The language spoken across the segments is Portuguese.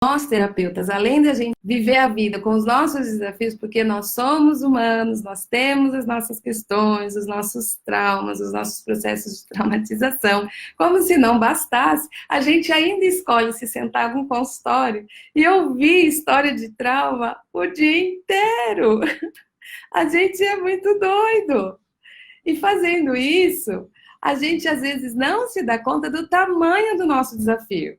Nós, terapeutas, além de a gente viver a vida com os nossos desafios, porque nós somos humanos, nós temos as nossas questões, os nossos traumas, os nossos processos de traumatização, como se não bastasse, a gente ainda escolhe se sentar num consultório e ouvir história de trauma o dia inteiro. A gente é muito doido. E fazendo isso, a gente às vezes não se dá conta do tamanho do nosso desafio.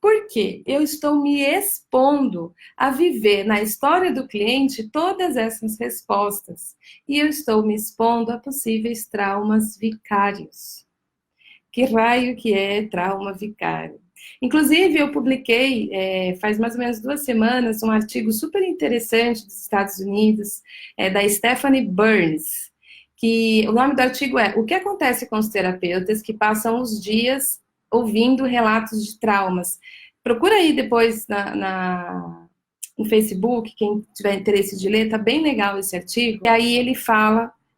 Porque eu estou me expondo a viver na história do cliente todas essas respostas. E eu estou me expondo a possíveis traumas vicários. Que raio que é trauma vicário? Inclusive, eu publiquei, faz mais ou menos 2 semanas, um artigo super interessante dos Estados Unidos, da Stephanie Burns, que o nome do artigo é O que acontece com os terapeutas que passam os dias ouvindo relatos de traumas. Procura aí depois no Facebook, quem tiver interesse de ler, tá bem legal esse artigo. E aí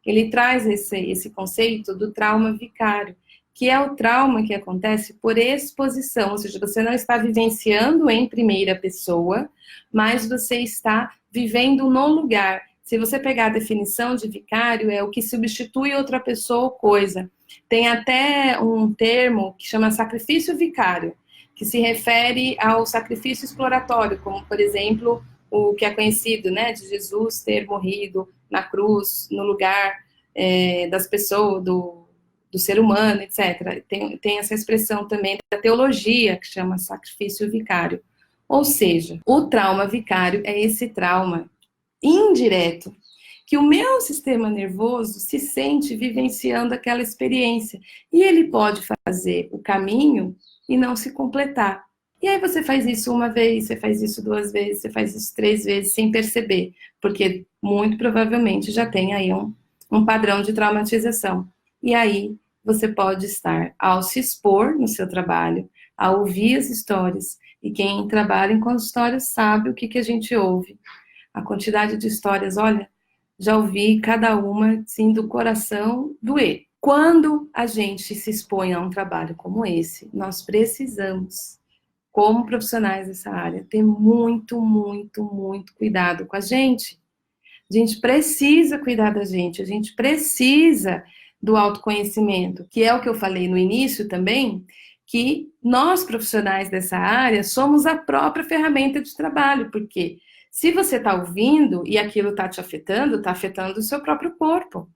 ele traz esse conceito do trauma vicário, que é o trauma que acontece por exposição, ou seja, você não está vivenciando em primeira pessoa, mas você está vivendo no lugar. Se você pegar a definição de vicário, é o que substitui outra pessoa ou coisa. Tem até um termo que chama sacrifício vicário, que se refere ao sacrifício exploratório, como, por exemplo, o que é conhecido, né, de Jesus ter morrido na cruz, no lugar das pessoas, do ser humano, etc. Tem essa expressão também da teologia, que chama sacrifício vicário. Ou seja, o trauma vicário é esse trauma indireto, que o meu sistema nervoso se sente vivenciando aquela experiência. E ele pode fazer o caminho e não se completar. E aí você faz isso uma vez, você faz isso 2 vezes, você faz isso 3 vezes, sem perceber. Porque, muito provavelmente, já tem aí um padrão de traumatização. E aí, você pode estar, ao se expor no seu trabalho, a ouvir as histórias. E quem trabalha em consultório sabe o que a gente ouve. A quantidade de histórias, olha, já ouvi cada uma, assim, do coração doer. Quando a gente se expõe a um trabalho como esse, nós precisamos, como profissionais dessa área, ter muito, muito, muito cuidado com a gente. A gente precisa cuidar da gente, a gente precisa do autoconhecimento, que é o que eu falei no início também, que nós profissionais dessa área somos a própria ferramenta de trabalho, porque se você está ouvindo e aquilo está te afetando, está afetando o seu próprio corpo,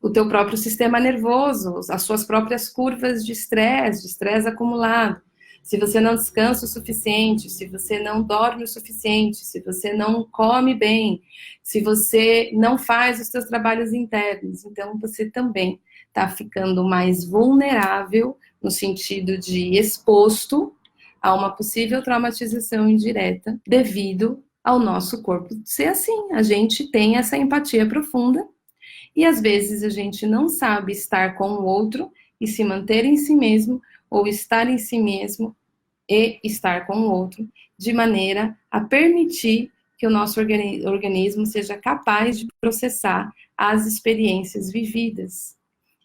o teu próprio sistema nervoso, as suas próprias curvas de estresse acumulado. Se você não descansa o suficiente, se você não dorme o suficiente, se você não come bem, se você não faz os seus trabalhos internos, então você também está ficando mais vulnerável no sentido de exposto a uma possível traumatização indireta devido ao nosso corpo ser assim. A gente tem essa empatia profunda e às vezes a gente não sabe estar com o outro e se manter em si mesmo, ou estar em si mesmo e estar com o outro, de maneira a permitir que o nosso organismo seja capaz de processar as experiências vividas.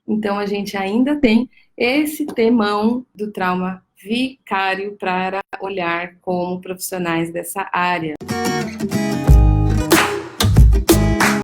Então a gente ainda tem esse temão do trauma vicário para olhar como profissionais dessa área.